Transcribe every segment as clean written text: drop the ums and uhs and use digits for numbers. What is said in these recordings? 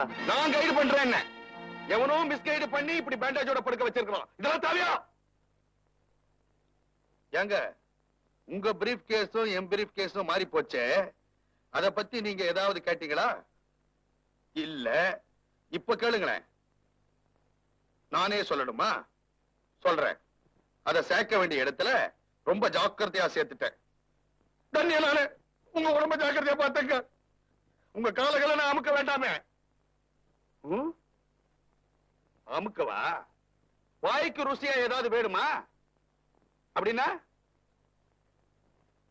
நான் கைடு பண்றேன். என்ன எவனோ மிஸ்கைடு பண்ணி இப்படி பேண்டேஜோட படுக்க வச்சிருக்கான். இதெல்லாம் தேவையா? ஏங்க உங்க பிரீஃப் கேஸும் என் பிரீஃப் கேஸும் மாறி போச்சே, அத பத்தி நீங்க ஏதாவது கேட்டீங்களா? இல்ல. இப்ப கேளுங்களேன். நானே சொல்லணுமா? சொல்றேன். அத சேர்க்க வேண்டிய இடத்துல ரொம்ப ஜாக்கிரதையா சேர்த்துட்டேன். தண்ணிய நானு உங்க உடம்ப ஜாக்கிரதையா பார்த்துக்க. உங்க காலகளை நான் அமுக்க வேண்டாமே. அமுக்கவா? வாய்க்கு ருசியா ஏதாவது வேணுமா? அப்படின்னா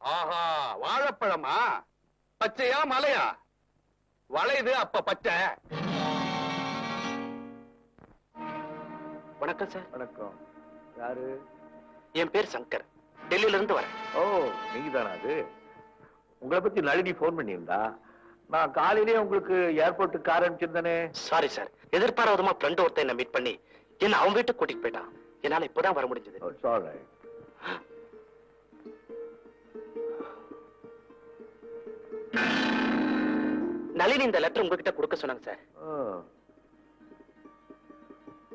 ஆஹா, வாழைப்பழமா? பச்சையா மலையா? வளையுது அப்ப பச்சை. வணக்கம் சார். வணக்கம். யாரு? என் பேர் சங்கர், டெல்லியில இருந்து வரேன். ஓ, நீங்க தானா அது? உங்களை பத்தி நளினி போன் பண்ணியிருந்தா. நான் காலையிலேயே உங்களுக்கு ஏர்போர்ட்டுக்கு கார் அனுப்பிச்சிருந்தேனே. சாரி சார், எதிர்பாராதமா ஃப்ரெண்ட் ஒருத்தன் என்ன மீட் பண்ணி என்ன அவன் வீட்டுக்கு கூட்டிட்டு போயிட்டான். என்னால இப்பதான் வர முடிஞ்சது. நளினி இந்த லெட்டர் உங்ககிட்ட கொடுக்க சொன்னாங்க சார்.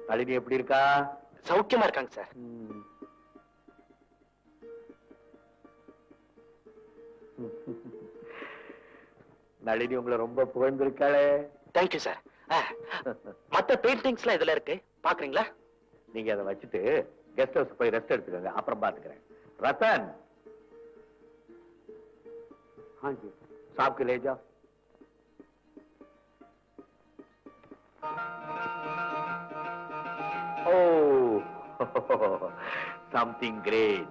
நளினி எப்படி இருக்கா? சௌக்கியமா இருக்காங்க சார். நளினி உங்களை ரொம்ப புகழ்ந்திருக்காளே. Thank you sir. மத்த பெயிண்டிங்ஸ் எல்லாம் இதுல இருக்கு, பாக்குறீங்களா? நீங்க அதை வச்சுட்டு கெஸ்ட் ஹவுஸ் போய் ரெஸ்ட் எடுத்துக்கோங்க, அப்புறம் பாத்துக்கிறேன். ரத்தன், சாப்பிட்டு லேஜா. ஓ, something great.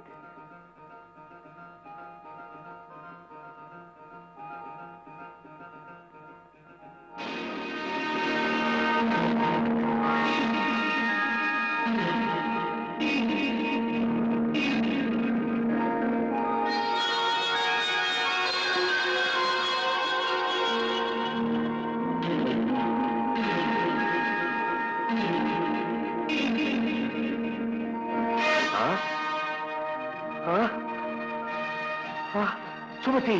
Sumathi,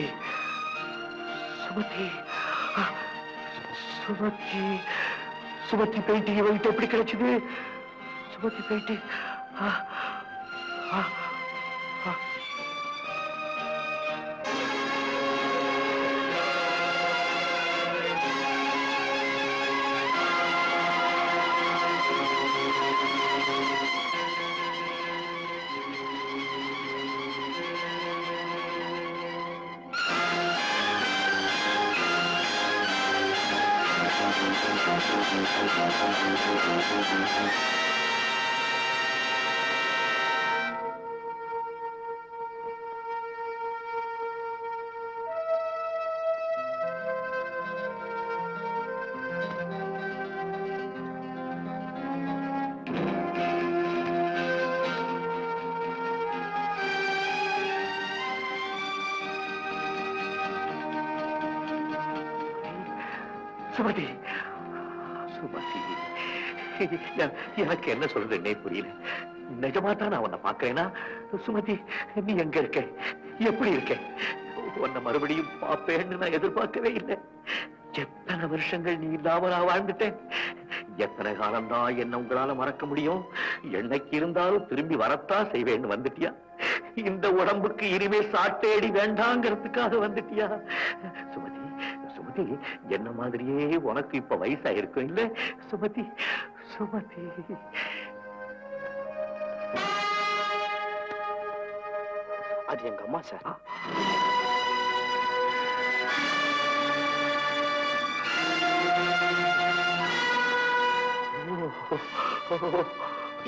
Sumathi, Sumathi, Sumathi painting இவங்கிட்ட எப்படி கிடைச்சது? சுமதி பெயிண்டிங். சுமதி, சுமதி, எனக்கு என்ன சொல்றேன்னே புரியல. நிஜமா தான் நான் உன்னை பாக்குறேன்னா? சுமதி, நீ எங்க இருக்க? எப்படி இருக்க? உன்னை மறுபடியும் பாப்பேன்னு நான் எதிர்பார்க்கவே இல்லை. எத்தனை வருஷங்கள் நீ இல்லாம நான் வாழ்ந்துட்டேன். எத்தனை காலம்தான் என்ன உங்களால மறக்க முடியும்? என்னைக்கு இருந்தாலும் திரும்பி வரத்தான் செய்வேன்னு வந்துட்டியா? இந்த உடம்புக்கு இனிமே சாட்டேடி வேண்டாங்கிறதுக்காக வந்துட்டியா? சுமதி, சுமதி, என்ன மாதிரியே உனக்கு இப்ப வயசா இருக்கும் இல்ல? சுமதி, சுமதி. அது எங்க அம்மா சார்.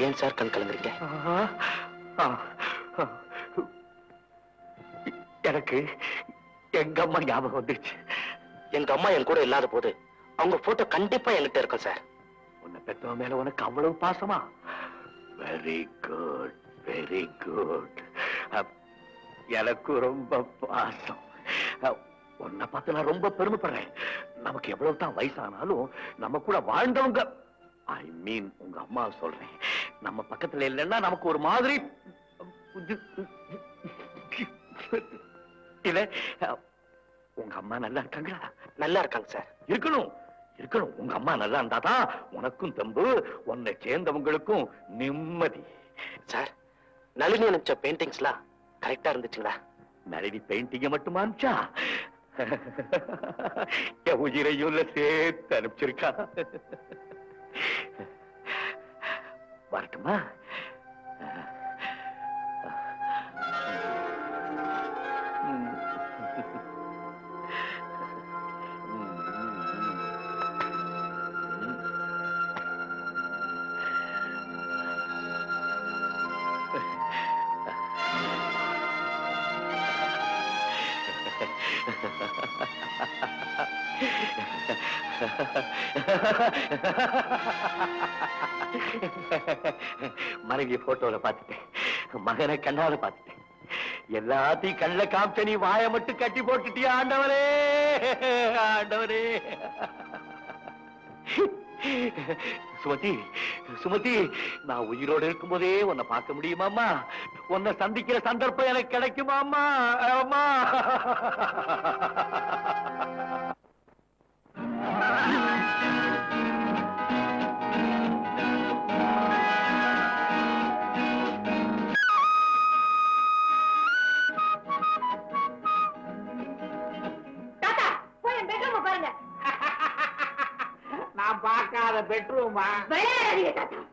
ஏன் சார் கண் கலங்குறீங்க? எனக்கு எங்க அம்மா ஞாபகம் வந்துருச்சு. எங்க அம்மா என் கூட இல்லாத போது அவங்க போட்டோ கண்டிப்பா என்கிட்ட இருக்கும் சார். உன்னை பெத்தவ மேல உனக்கு அவ்வளவு பாசமா? Very good, very good. எனக்கு ரொம்ப பாசம். உன்னை பார்த்து நான் ரொம்ப பெருமைப்படுறேன். நமக்கு எவ்வளவு தான் வயசானாலும் நம்ம கூட வாழ்ந்தவங்க, ஐ மீன் உங்க அம்மா சொல்றேன், நம்ம பக்கத்துல இல்லைன்னா நமக்கு ஒரு மாதிரி இல்ல. உங்க அம்மா நல்லா இருக்காங்களா? நல்லா இருக்காங்க சார். இருக்கணும். இருக்கணும். உங்க அம்மா நல்லா இருந்தாதான் உனக்கும் தெம்பு, உன்னை சேர்ந்தவங்களுக்கும் நிம்மதி. சார், நளினி அனுப்பிச்ச பெயிண்டிங்ஸ்லாம் கரெக்டா இருந்துச்சுங்களா? நளினி பெயிண்டிங்க மட்டுமா அனுப்பிச்சா? என் உயிரையும் சேர்த்து அனுப்பிச்சிருக்கா. வரட்டுமா? மனைவி போட்டோல பாத்துட்டேன், மகனை கண்ணால பாத்துட்டேன். எல்லாத்தையும் கண்ல காமிச்ச நீ வாயை மட்டும் கட்டி போட்டுட்டியா ஆண்டவரே, ஆண்டவரே. சுமதி, சுமதி, நான் உயிரோடு இருக்கும் போதே உன்னை பார்க்க முடியுமாமா? உன்னை சந்திக்கிற சந்தர்ப்பம் எனக்கு கிடைக்குமாமா? அம்மா, நான் பார்க்காத பெட்ரூமா?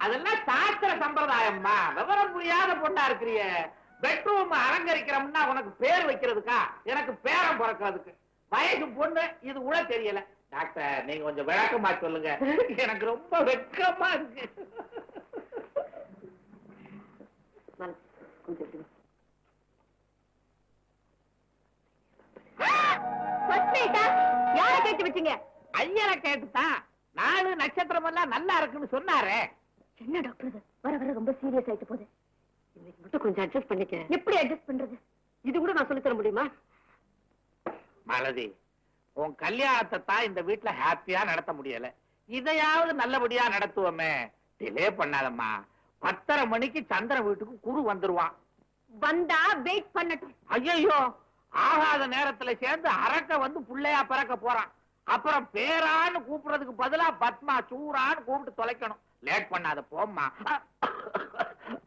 அதெல்லாம் சாஸ்திர சம்பிரதாயம்மா. விவரம் புரியாத பொண்ணா இருக்கிறிய. பெட்ரூம் அலங்கரிக்கிறோம்னா உனக்கு பேர் வைக்கிறதுக்கா? எனக்கு பேரம் பிறக்கிறதுக்கு. வயசு பொண்ணு, இது கூட தெரியல. டாக்டர், நீங்க கொஞ்சம் விளக்கமா சொல்லுங்க, எனக்கு ரொம்ப வெட்கமா இருக்கு. யார கேட்டு வச்சீங்க? ஐயரை கேட்டுதான். நாலு நட்சத்திரம் எல்லாம் நல்லா இருக்குன்னு சொன்னாரே. என்ன டாக்டர் இது? வர வர ரொம்ப சீரியஸ் ஆயிட்டு போகுது. இன்னைக்கு மட்டும் கொஞ்சம் அட்ஜஸ்ட் பண்ணிக்க. எப்படி அட்ஜஸ்ட் பண்றது? இது கூட நான் சொல்லி தர முடியுமா? மாலதி, உன் கல்யாணத்தை தான் இந்த வீட்டுல ஹாப்பியா நடத்த முடியல. இதையாவது நல்லபடியா நடத்துவோமே. டிலே பண்ணாதம்மா. 10:30 மணிக்கு சந்திரன் வீட்டுக்கு குரு வந்துருவான். வந்தா வெயிட் பண்ணட்டும். ஐயோ, ஆகாத நேரத்துல சேர்ந்து அரக்க வந்து புள்ளையா பிறக்க போறான். அப்புறம் பேரான்னு கூப்பிடுறதுக்கு பதிலா பத்மா சூரான்னு கூப்பிட்டு தொலைக்கணும். லேட் பண்ணாத, போம்மா.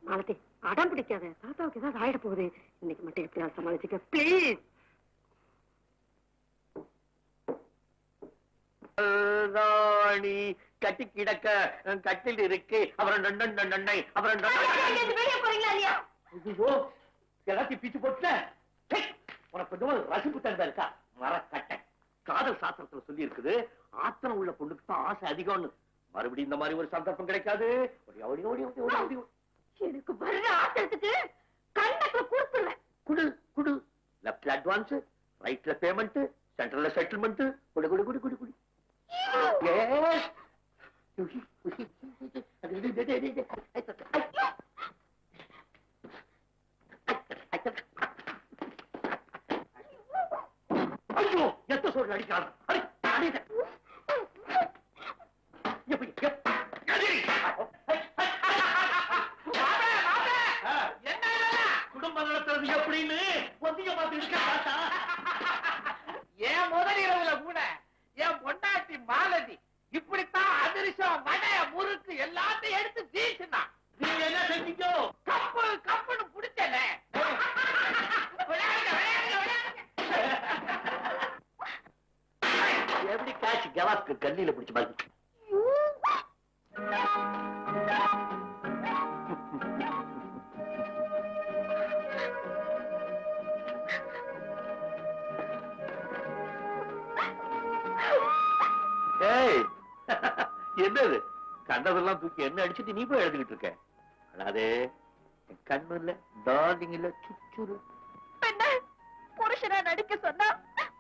மாலதி, அடம் பிடிக்காத. தாத்தாவுக்கு ஏதாவது ஆயிட போகுது. இன்னைக்கு மட்டும் எப்படியாவது சமாளிச்சுக்க ப்ளீஸ். கட்டி கிடக்க கட்டில் இருக்கு. அப்புறம் வெளியே போறீங்களா இல்லையா? எல்லாத்தையும் பிச்சு போட்டு உனக்கு கொஞ்சம் ரசிப்பு தந்தா இருக்கா? மரக்கட்டை. காதல் சாஸ்திரத்துல சொல்லி இருக்குது, ஆத்திரம் உள்ள பொண்ணுக்கு தான் ஆசை அதிகம்னு. மறுபடியும் இந்த மாதிரி ஒரு சந்தர்ப்பம் கிடைக்காது. எனக்கு வர்ற ஆத்திரத்துக்கு கண்டத்துல கொடுத்துருவேன். குடு குடு. லெப்ட்ல அட்வான்ஸ், ரைட்ல பேமெண்ட், சென்ட்ரல்ல செட்டில்மெண்ட். குடு குடு குடு குடு குடு. ஐயோ, எத்த சோறு அடிக்கிறான். குடும்பம் நடத்துறது எப்படின்னு ஒத்திய பார்த்து இருக்க. என் முதலிரவுல கூட என் பொண்டாட்டி மாலதி இப்படித்தான் அதிர்ஷ்டம், வடை, முறுக்கு எல்லாத்தையும் எடுத்து வீசினா. நீங்க என்ன செஞ்சீங்க? கப்பு கப்புன்னு பிடிச்சல. எப்படி காட்சி கவாஸ்க்கு கல்லில பிடிச்ச மாதிரி. என்னது? கண்டதெல்லாம் தூக்கி என்ன அடிச்சுட்டு நீ போய் எழுதிக்கிட்டு இருக்க? அடாதே, கண்ணு இல்ல, டார்லிங் இல்ல, சுச்சுரு. புருஷனா நடிக்க சொன்னா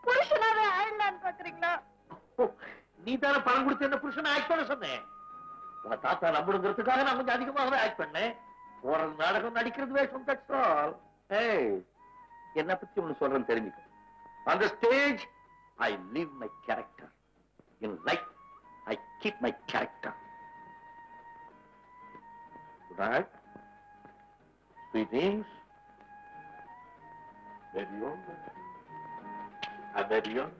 புருஷனாவே ஆயிடலான்னு பாக்குறீங்களா? நீ தானே பணம் கொடுத்து என்ன புருஷனை ஆக்ட் பண்ண சொன்னேன். உங்க தாத்தா நம்பணுங்கிறதுக்காக நான் கொஞ்சம் அதிகமாகவே ஆக்ட் பண்ணேன். போறது நாடகம், நடிக்கிறது வேஷம். That's all. என்ன பத்தி ஒண்ணு சொல்றேன்னு தெரிஞ்சுக்க. On the stage, I live my character. In life, I keep my character. Right? Sweetings. Very young. Very young.